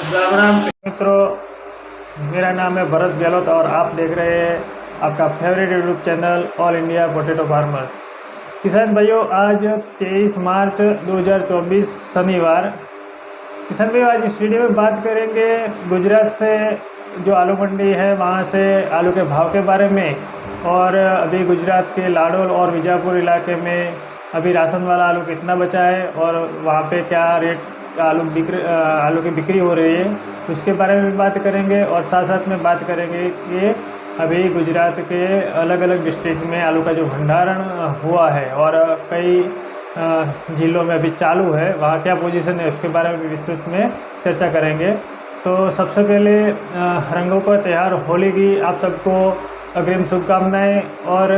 राम राम मित्रों, मेरा नाम है भरत गहलोत और आप देख रहे हैं आपका favourite YouTube channel all India potato farmers. किसान भाइयों, आज 23 मार्च 2024 शनिवार। किसान भाइयों, आज इस वीडियो में बात करेंगे गुजरात से जो आलू मंडी है वहाँ से आलू के भाव के बारे में, और अभी गुजरात के लाडोल और बीजापुर इलाके में अभी राशन वाला आलू कितना बचा है और वहाँ पे क्या रेट आलू की बिक्री हो रही है, उसके बारे में भी बात करेंगे। और साथ साथ में बात करेंगे कि अभी गुजरात के अलग अलग डिस्ट्रिक्ट में आलू का जो भंडारण हुआ है और कई जिलों में अभी चालू है, वहाँ क्या पोजीशन है उसके बारे में भी विस्तृत में चर्चा करेंगे। तो सबसे पहले रंगों का त्यौहार होली की आप सबको अग्रिम शुभकामनाएं। और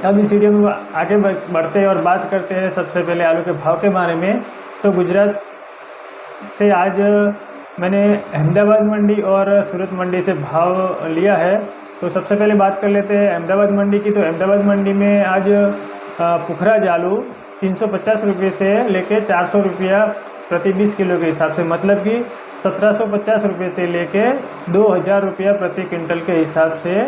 अब इस वीडियो में आगे बढ़ते हैं और बात करते हैं सबसे पहले आलू के भाव के बारे में। तो गुजरात से आज मैंने अहमदाबाद मंडी और सूरत मंडी से भाव लिया है। तो सबसे पहले बात कर लेते हैं अहमदाबाद मंडी की। तो अहमदाबाद मंडी में आज पुखराज आलू 350 रुपये से लेके 400 रुपया प्रति 20 किलो के हिसाब से, मतलब कि 1750 रुपये से लेके 2000 रुपया प्रति क्विंटल के हिसाब से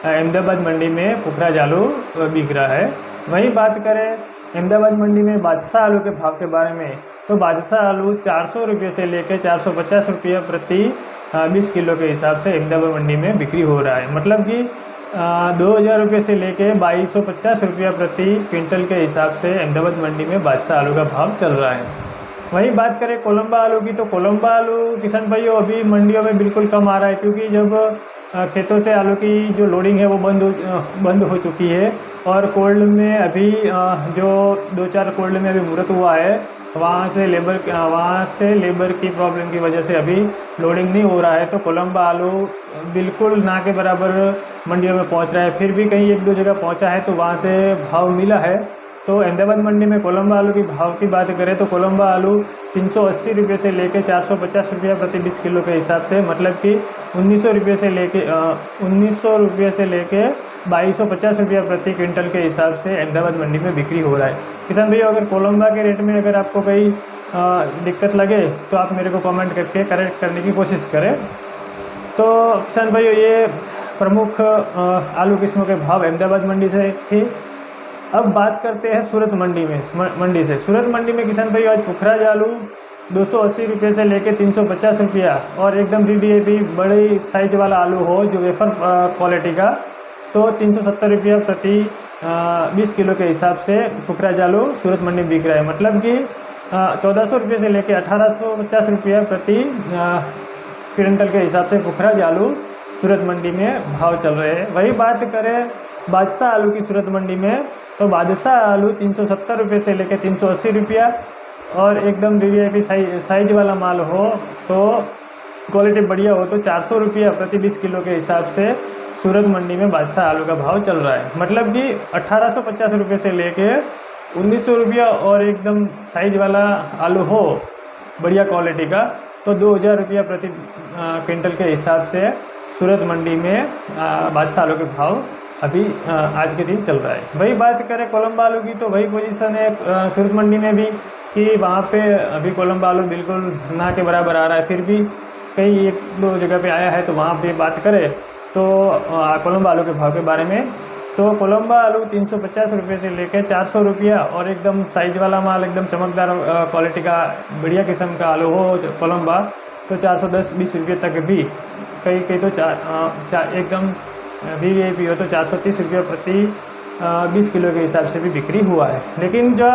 अहमदाबाद मंडी में पुखराज आलू बिक रहा है। वहीं बात करें अहमदाबाद मंडी में बादशाह आलू के भाव के बारे में, तो बादशाह आलू 400 रुपये से लेकर 450 रुपया प्रति 20 किलो के हिसाब से अहमदाबाद मंडी में बिक्री हो रहा है, मतलब कि 2000 रुपये से लेकर 2250 रुपया प्रति क्विंटल के हिसाब से अहमदाबाद मंडी में बादशाह आलू का भाव चल रहा है। वहीं बात करें कोलंबा आलू की, तो कोलंबा आलू किसान भाइयों अभी मंडियों में बिल्कुल कम आ रहा है, क्योंकि जब खेतों से आलू की जो लोडिंग है वो बंद हो चुकी है। और कोल्ड में अभी जो 2-4 कोल्ड में अभी मुहूर्त हुआ है, वहाँ से लेबर की प्रॉब्लम की वजह से अभी लोडिंग नहीं हो रहा है। तो कोलंबा आलू बिल्कुल ना के बराबर मंडियों में पहुँच रहा है। फिर भी कहीं 1-2 जगह पहुँचा है तो वहाँ से भाव मिला है। तो अहमदाबाद मंडी में कोलंबा आलू की भाव की बात करें तो कोलंबा आलू 380 रुपये से लेकर 450 रुपया प्रति 20 किलो के हिसाब से, मतलब कि 1900 रुपये से लेके 2250 रुपया प्रति क्विंटल के हिसाब से अहमदाबाद मंडी में बिक्री हो रहा है। किसान भैया, अगर कोलंबा के रेट में अगर आपको कोई दिक्कत लगे तो आप मेरे को कमेंट करके करेक्ट करने की कोशिश करें। तो किसान भाइयों, ये प्रमुख आलू किस्मों के भाव अहमदाबाद मंडी से थी। अब बात करते हैं सूरत मंडी से। सूरत मंडी में किसान भाई आज पुखराज आलू 280 रुपये से लेकर 350 रुपया, और एकदम VVIP बड़ी साइज वाला आलू हो जो वेफर क्वालिटी का, तो 370 रुपया प्रति 20 किलो के हिसाब से पुखराज आलू सूरत मंडी में बिक रहा है, मतलब कि 1400 रुपये से लेकर 1850 रुपया प्रति क्विंटल के हिसाब से पुखराज आलू सूरत मंडी में भाव चल रहे हैं। वही बात करें बादशाह आलू की सूरत मंडी में, तो बादशाह आलू 370 रुपये से लेकर 380 रुपया, और एकदम VVIP साइज वाला माल हो तो क्वालिटी बढ़िया हो तो 400 रुपया प्रति 20 किलो के हिसाब से सूरत मंडी में बादशाह आलू का भाव चल रहा है, मतलब कि 1850 रुपये से लेके 1900 रुपया, और एकदम साइज वाला आलू हो बढ़िया क्वालिटी का तो 2000 रुपया प्रति क्विंटल के हिसाब से सूरत मंडी में बादशाह आलू के भाव अभी आज के दिन चल रहा है। वही बात करें कोलंबा आलू की, तो वही पोजीशन है सूरत मंडी में भी कि वहाँ पे अभी कोलंबा आलू बिल्कुल ना के बराबर आ रहा है। फिर भी कई 1-2 जगह पे आया है, तो वहाँ पे बात करें तो कोलंबा आलू के भाव के बारे में, तो कोलंबा आलू 350 रुपये से लेकर 400 रुपया, और एकदम साइज वाला माल एकदम चमकदार क्वालिटी का बढ़िया किस्म का आलू हो कोलंबा तो 410-20 रुपये तक भी, कई तो एकदम VVIP हो तो 430 रुपये प्रति 20 किलो के हिसाब से भी बिक्री हुआ है। लेकिन जो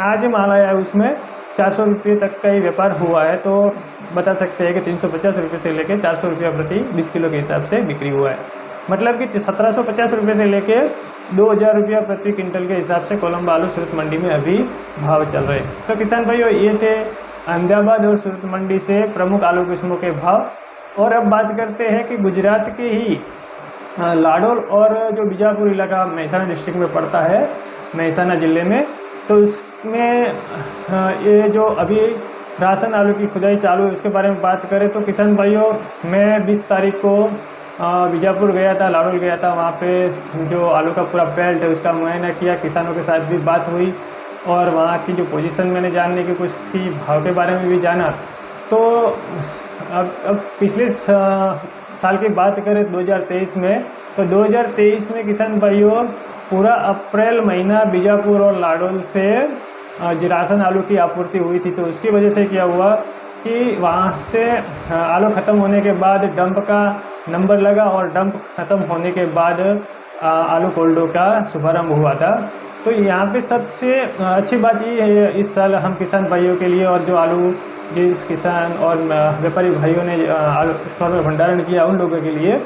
आज माल आया है उसमें 400 रुपये तक का ही व्यापार हुआ है, तो बता सकते हैं कि 350 रुपये से लेकर 400 रुपया प्रति 20 किलो के हिसाब से बिक्री हुआ है, मतलब कि 1750 रुपये से लेकर 2000 रुपया प्रति क्विंटल के हिसाब से कोलंबा आलू सूरत मंडी में अभी भाव चल रहे हैं। तो किसान भाइयों, ये थे अहमदाबाद और सूरत मंडी से प्रमुख आलू किस्मों के भाव। और अब बात करते हैं कि गुजरात के ही लाडोल और जो बीजापुर इलाका मेहसाना डिस्ट्रिक्ट में पड़ता है, मेहसाना ज़िले में, तो उसमें ये जो अभी राशन आलू की खुदाई चालू है उसके बारे में बात करें तो किसान भाइयों, मैं 20 तारीख को बीजापुर गया था, लाडोल गया था। वहाँ पे जो आलू का पूरा बेल्ट है उसका मुआयना किया, किसानों के साथ भी बात हुई और वहाँ की जो पोजीशन मैंने जानने की कोशिश की, भाव के बारे में भी जाना। तो अब पिछले साल की बात करें 2023 में, तो 2023 में किसान भाइयों पूरा अप्रैल महीना बीजापुर और लाडोल से राशन आलू की आपूर्ति हुई थी। तो उसकी वजह से क्या हुआ कि वहाँ से आलू ख़त्म होने के बाद डंप का नंबर लगा और डंप ख़त्म होने के बाद आलू कोल्डो का शुभारंभ हुआ था। तो यहाँ पे सबसे अच्छी बात ये है इस साल हम किसान भाइयों के लिए, और जो आलू जिस किसान और व्यापारी भाइयों ने आलू स्टोर में भंडारण किया उन लोगों के लिए,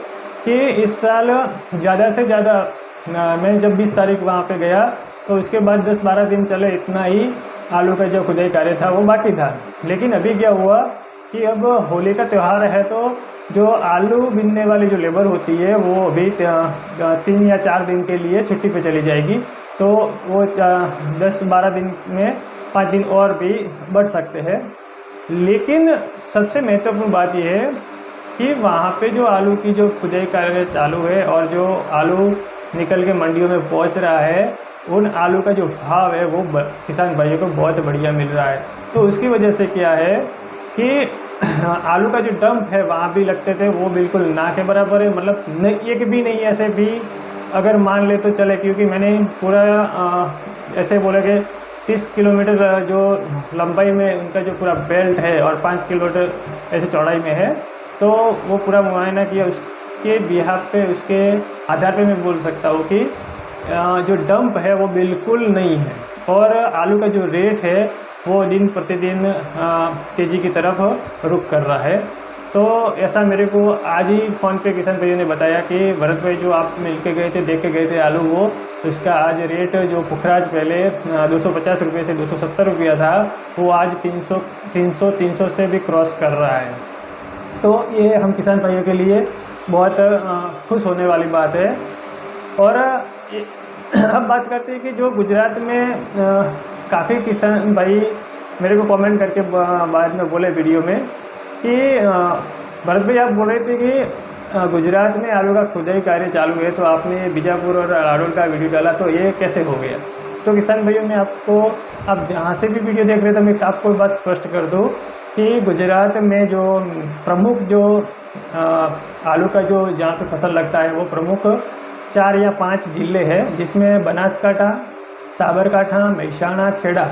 कि इस साल ज़्यादा से ज़्यादा मैं जब 20 तारीख वहाँ पे गया तो उसके बाद 10-12 दिन चले, इतना ही आलू का जो खुदाई कार्य था वो बाकी था। लेकिन अभी क्या हुआ कि अब होली का त्यौहार है, तो जो आलू बीनने वाली जो लेबर होती है वो अभी 3 या 4 दिन के लिए छुट्टी पे चली जाएगी। तो वो 10-12 दिन में 5 दिन और भी बढ़ सकते हैं। लेकिन सबसे महत्वपूर्ण बात यह है कि वहाँ पे जो आलू की जो खुदाई कार्य चालू है और जो आलू निकल के मंडियों में पहुँच रहा है, उन आलू का जो भाव है वो किसान भाइयों को बहुत बढ़िया मिल रहा है। तो उसकी वजह से क्या है कि आलू का जो डंप है वहाँ भी लगते थे वो बिल्कुल ना के बराबर है, मतलब एक भी नहीं ऐसे भी अगर मान ले तो चले, क्योंकि मैंने पूरा ऐसे बोला कि 30 किलोमीटर जो लंबाई में उनका जो पूरा बेल्ट है और 5 किलोमीटर ऐसे चौड़ाई में है, तो वो पूरा मुआयना किया। उसके बिहाफ पे, उसके आधार पे मैं बोल सकता हूँ कि जो डंप है वो बिल्कुल नहीं है, और आलू का जो रेट है वो दिन प्रतिदिन तेज़ी की तरफ रुख कर रहा है। तो ऐसा मेरे को आज ही फ़ोन पे किसान भाइयों ने बताया कि भरत भाई जो आप मिल के गए थे, देख के गए थे आलू, वो तो इसका आज रेट जो पुखराज पहले 250 रुपये से 270 रुपया था, वो आज 300 से भी क्रॉस कर रहा है। तो ये हम किसान भाइयों के लिए बहुत खुश होने वाली बात है। और अब बात करते हैं कि जो गुजरात में काफ़ी किसान भाई मेरे को कमेंट करके बाद में बोले वीडियो में कि भरत भाई आप बोल रहे थे कि गुजरात में आलू का खुदाई कार्य चालू है, तो आपने बीजापुर और लाडोल का वीडियो डाला, तो ये कैसे हो गया? तो किसान भाइयों मैं आपको, आप जहाँ से भी वीडियो देख रहे थे, मैं आपको बात स्पष्ट कर दूँ कि गुजरात में जो प्रमुख जो आलू का जो जहाँ पे फसल लगता है वो प्रमुख 4 या 5 जिले हैं, जिसमें बनासकांठा, साबरकांठा, मेहसाणा, खेड़ा,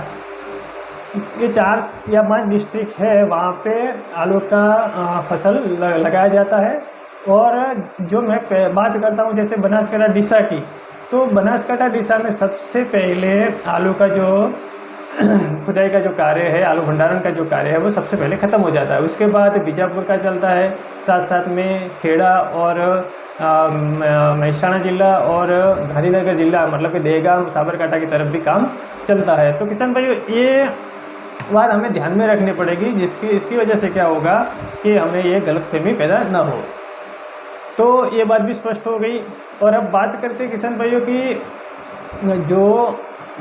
ये 4 या 5 डिस्ट्रिक्ट है। वहाँ पे आलू का फसल लगाया जाता है। और जो मैं बात करता हूँ जैसे बनासकांठा डिसा की, तो बनासकांठा डिसा में सबसे पहले आलू का जो खुदाई का जो कार्य है, आलू भंडारण का जो कार्य है, वो सबसे पहले ख़त्म हो जाता है। उसके बाद बीजापुर का चलता है, साथ साथ में खेड़ा और मेहसाणा जिला और गांधीनगर जिला, मतलब कि देहगाम, साबरकांठा की तरफ भी काम चलता है। तो किसान भाइयों ये बात हमें ध्यान में रखनी पड़ेगी, इसकी वजह से क्या होगा कि हमें ये गलतफहमी पैदा ना हो। तो ये बात भी स्पष्ट हो गई। और अब बात करते हैं किसान भाइयों की जो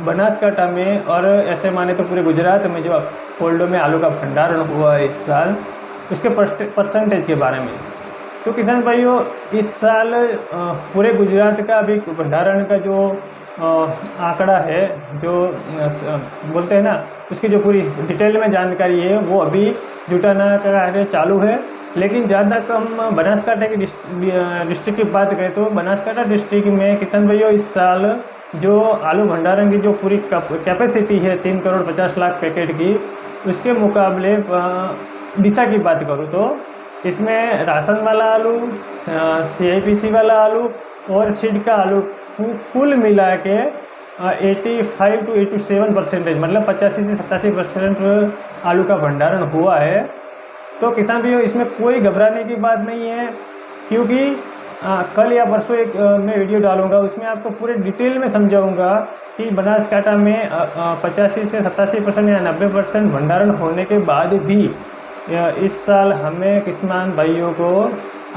बनासकांठा में और ऐसे माने तो पूरे गुजरात में जो कोल्डो में आलू का भंडारण हुआ है इस साल, उसके परसेंटेज के बारे में। तो किसान भाइयों इस साल पूरे गुजरात का अभी भंडारण का जो आंकड़ा है, जो बोलते हैं ना, उसकी जो पूरी डिटेल में जानकारी है वो अभी जुटाना का कार्य चालू है। लेकिन ज़्यादा कम बनासकांठा की डिस्ट्रिक्ट की बात करें तो बनासकांठा डिस्ट्रिक्ट में किसान भाइयों इस साल जो आलू भंडारण की जो पूरी कैपेसिटी है 3 करोड़ 50 लाख पैकेट की, उसके मुकाबले डिसा की बात करूँ तो इसमें राशन वाला आलू, CIPC वाला आलू और सीड का आलू कुल मिला के 85 to 87%, मतलब 85 से 87% आलू का भंडारण हुआ है। तो किसान भाइयों इसमें कोई घबराने की बात नहीं है, क्योंकि कल या परसों एक मैं वीडियो डालूंगा, उसमें आपको पूरे डिटेल में समझाऊंगा कि बनासकांठा में 85 से 87% या 90% भंडारण होने के बाद भी इस साल हमें किसान भाइयों को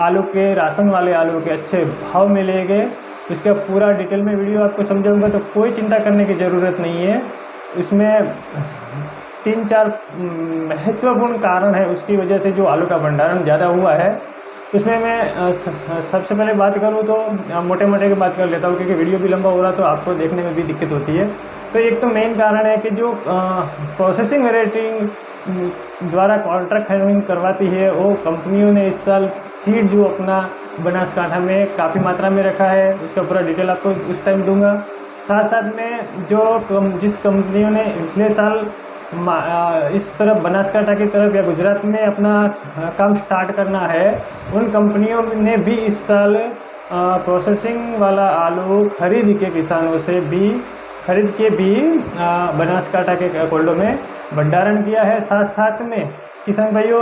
आलू के, राशन वाले आलू के अच्छे भाव मिलेंगे। इसका पूरा डिटेल में वीडियो आपको समझाऊंगा, तो कोई चिंता करने की ज़रूरत नहीं है। इसमें 3-4 महत्वपूर्ण कारण है, उसकी वजह से जो आलू का भंडारण ज़्यादा हुआ है। इसमें मैं सबसे पहले बात करूँ तो मोटे मोटे की बात कर लेता हूँ, क्योंकि वीडियो भी लंबा हो रहा तो आपको देखने में भी दिक्कत होती है। तो एक तो मेन कारण है कि जो प्रोसेसिंग रेटिंग द्वारा कॉन्ट्रैक्ट फार्मिंग करवाती है, वो कंपनियों ने इस साल सीड जो अपना बनासकांठा में काफ़ी मात्रा में रखा है, उसका पूरा डिटेल आपको उस टाइम दूंगा। साथ साथ में जिस कंपनियों ने पिछले साल इस तरफ बनासकांठा की तरफ या गुजरात में अपना काम स्टार्ट करना है, उन कंपनियों ने भी इस साल प्रोसेसिंग वाला आलू खरीद के किसानों से भी बनासकांठा के कोल्डों में भंडारण किया है। साथ साथ में किसान भाइयों,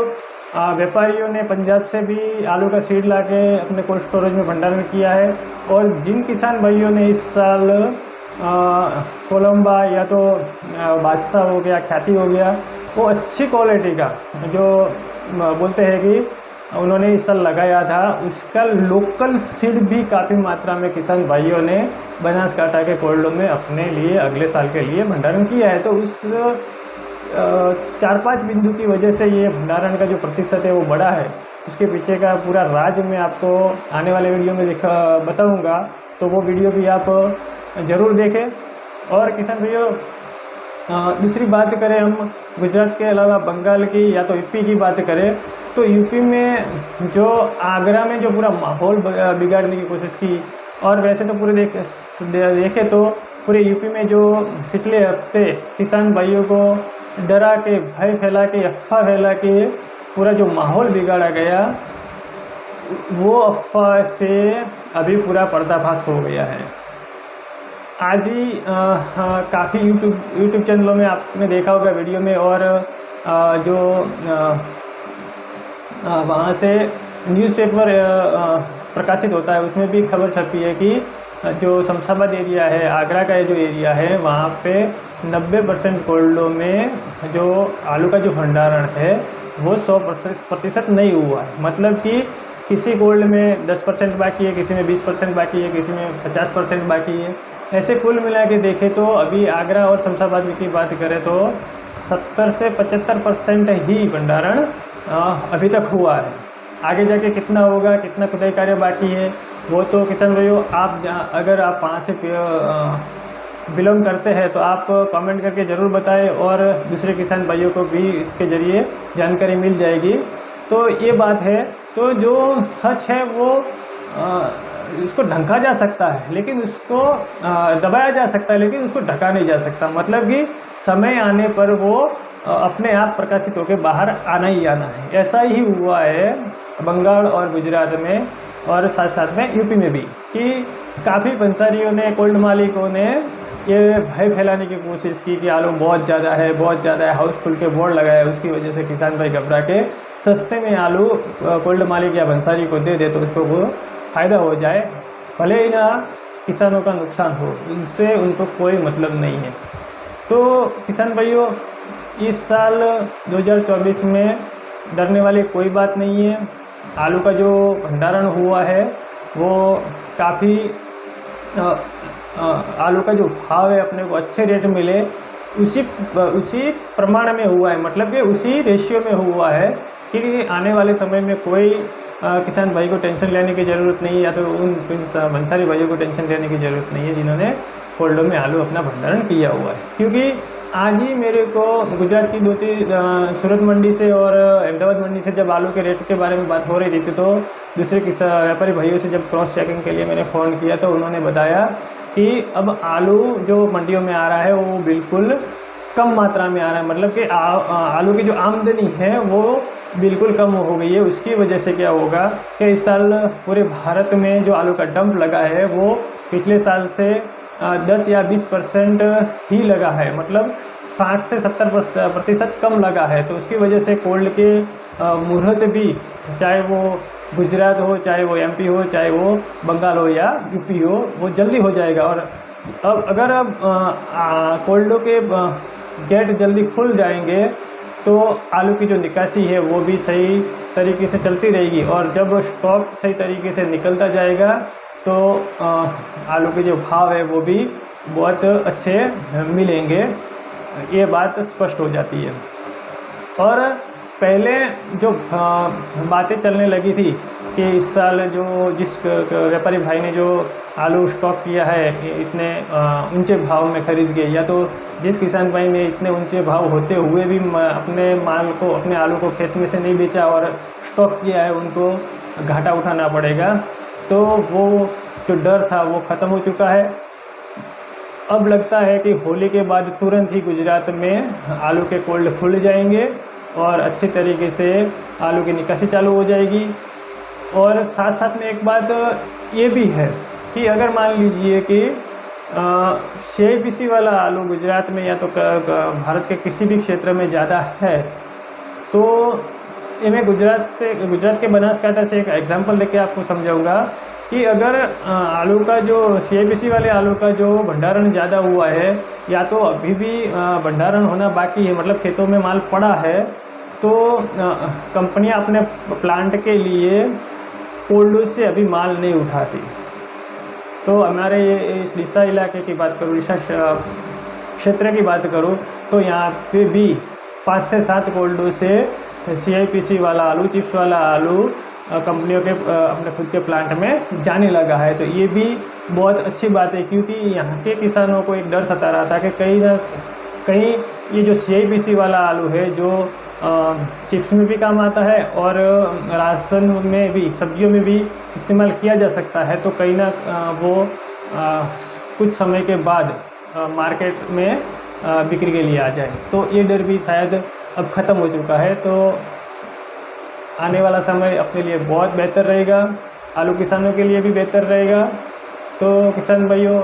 व्यापारियों ने पंजाब से भी आलू का सीड लाके अपने कोल्ड स्टोरेज में भंडारण किया है। और जिन किसान भाइयों ने इस साल कोलंबा या तो बादशाह हो गया, ख्याति हो गया, वो अच्छी क्वालिटी का जो बोलते हैं कि उन्होंने इस साल लगाया था, उसका लोकल सीड भी काफ़ी मात्रा में किसान भाइयों ने बनासकांठा के कोल्डों में अपने लिए अगले साल के लिए भंडारण किया है। तो उस 4-5 बिंदु की वजह से ये भंडारण का जो प्रतिशत है वो बढ़ा है। उसके पीछे का पूरा राज मैं आपको आने वाले वीडियो में बताऊंगा, तो वो वीडियो भी आप ज़रूर देखें। और किसान भाइयों, दूसरी बात करें हम गुजरात के अलावा बंगाल की या तो यूपी की बात करें, तो यूपी में जो आगरा में जो पूरा माहौल बिगाड़ने की कोशिश की, और वैसे तो पूरे देखें तो पूरे यूपी में जो पिछले हफ्ते किसान भाइयों को डरा के, भय फैला के, अफवाह फैला के पूरा जो माहौल बिगाड़ा गया, वो अफवाह से अभी पूरा पर्दाफाश हो गया है। आज ही काफ़ी यूट्यूब चैनलों में आपने देखा होगा वीडियो में, और जो वहाँ से न्यूज़पेपर प्रकाशित होता है उसमें भी खबर छपी है कि जो शमशाबाद एरिया है, आगरा का जो एरिया है, वहाँ पे 90% कोल्डों में जो आलू का जो भंडारण है वो 100% नहीं हुआ है। मतलब कि किसी कोल्ड में 10% बाकी है, किसी में 20% बाकी है, किसी में 50% बाकी है। ऐसे कुल मिला के देखें तो अभी आगरा और शमशाबाद की बात करें तो 70 से 75% ही भंडारण अभी तक हुआ है। आगे जाके कितना होगा, कितना खुदाई कार्य बाकी है, वो तो किसान भाइयों अगर आप वहाँ से बिलोंग करते हैं तो आप कमेंट करके ज़रूर बताएं, और दूसरे किसान भाइयों को भी इसके ज़रिए जानकारी मिल जाएगी। तो ये बात है। तो जो सच है वो उसको ढंका जा सकता है, लेकिन उसको दबाया जा सकता है, लेकिन उसको ढका नहीं जा सकता। मतलब कि समय आने पर वो अपने आप प्रकाशित होकर बाहर आना ही आना है। ऐसा ही हुआ है बंगाल और गुजरात में, और साथ साथ में यूपी में भी, कि काफ़ी पंसारियों ने, कोल्ड मालिकों ने ये भय फैलाने की कोशिश की कि आलू बहुत ज़्यादा है, बहुत ज़्यादा है, हाउसफुल के बोर्ड लगाए, उसकी वजह से किसान भाई घबरा के सस्ते में आलू कोल्ड मालिक या भंसारी को दे दे तो उसको वो फ़ायदा हो जाए, भले ही ना किसानों का नुकसान हो, उनसे उनको कोई मतलब नहीं है। तो किसान भाइयों, इस साल 2024 में डरने वाली कोई बात नहीं है। आलू का जो भंडारण हुआ है वो काफ़ी आलू का जो भाव है अपने को अच्छे रेट मिले उसी प्रमाण में हुआ है। मतलब कि उसी रेशियो में हुआ है कि आने वाले समय में कोई किसान भाई को टेंशन लेने की ज़रूरत नहीं है, या तो उन भंसारी भाइयों को टेंशन लेने की ज़रूरत नहीं है जिन्होंने कोल्डों में आलू अपना भंडारण किया हुआ है। क्योंकि आज ही मेरे को गुजरात की सूरत मंडी से और अहमदाबाद मंडी से जब आलू के रेट के बारे में बात हो रही थी, तो दूसरे किसान व्यापारी भाइयों से जब क्रॉस चेकिंग के लिए मैंने फ़ोन किया तो उन्होंने बताया कि अब आलू जो मंडियों में आ रहा है वो बिल्कुल कम मात्रा में आ रहा है। मतलब कि आलू की जो आमदनी है वो बिल्कुल कम हो गई है। उसकी वजह से क्या होगा कि इस साल पूरे भारत में जो आलू का डंप लगा है वो पिछले साल से 10 या 20% ही लगा है। मतलब 60 से 70% कम लगा है। तो उसकी वजह से कोल्ड के मुहूर्त भी, चाहे वो गुजरात हो, चाहे वो एमपी हो, चाहे वो बंगाल हो या यूपी हो, वो जल्दी हो जाएगा। और अब अगर कोल्डों के गेट जल्दी खुल जाएंगे तो आलू की जो निकासी है वो भी सही तरीके से चलती रहेगी, और जब स्टॉक सही तरीके से निकलता जाएगा तो आलू के जो भाव है वो भी बहुत अच्छे मिलेंगे। ये बात स्पष्ट हो जाती है। और पहले जो बातें चलने लगी थी कि इस साल जो जिस व्यापारी भाई ने जो आलू स्टॉक किया है इतने ऊंचे भाव में खरीद के, या तो जिस किसान भाई ने इतने ऊंचे भाव होते हुए भी अपने माल को, अपने आलू को खेत में से नहीं बेचा और स्टॉक किया है, उनको घाटा उठाना पड़ेगा। तो वो जो डर था वो ख़त्म हो चुका है। अब लगता है कि होली के बाद तुरंत ही गुजरात में आलू के कोल्ड खुल जाएंगे और अच्छी तरीके से आलू की निकासी चालू हो जाएगी। और साथ साथ में एक बात ये भी है कि अगर मान लीजिए कि CIPC वाला आलू गुजरात में या तो भारत के किसी भी क्षेत्र में ज़्यादा है, तो ये मैं गुजरात के बनासकांठा से एक एग्जांपल देके आपको समझाऊंगा कि अगर आलू का जो CIPC वाले आलू का जो भंडारण ज़्यादा हुआ है, या तो अभी भी भंडारण होना बाकी है, मतलब खेतों में माल पड़ा है, तो कंपनियां अपने प्लांट के लिए कोल्ड से अभी माल नहीं उठाती। तो हमारे इस डिसा इलाके की बात करूँ, डिसा क्षेत्र की बात करूँ, तो यहाँ पे भी 5 से 7 कोल्ड से CIPC वाला आलू, चिप्स वाला आलू कंपनियों के अपने खुद के प्लांट में जाने लगा है। तो ये भी बहुत अच्छी बात है, क्योंकि यहाँ के किसानों को एक डर सता रहा था कि कहीं ना कहीं ये जो CIPC वाला आलू है, जो चिप्स में भी काम आता है और राशन में भी, सब्जियों में भी इस्तेमाल किया जा सकता है, तो कहीं ना वो कुछ समय के बाद मार्केट में बिक्री के लिए आ जाए। तो ये डर भी शायद अब ख़त्म हो चुका है। तो आने वाला समय अपने लिए बहुत बेहतर रहेगा, आलू किसानों के लिए भी बेहतर रहेगा। तो किसान भाइयों,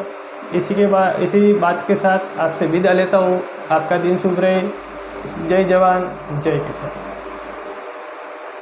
इसी बात के साथ आपसे विदा लेता हूँ। आपका दिन शुभ रहे। जय जवान, जय किसान।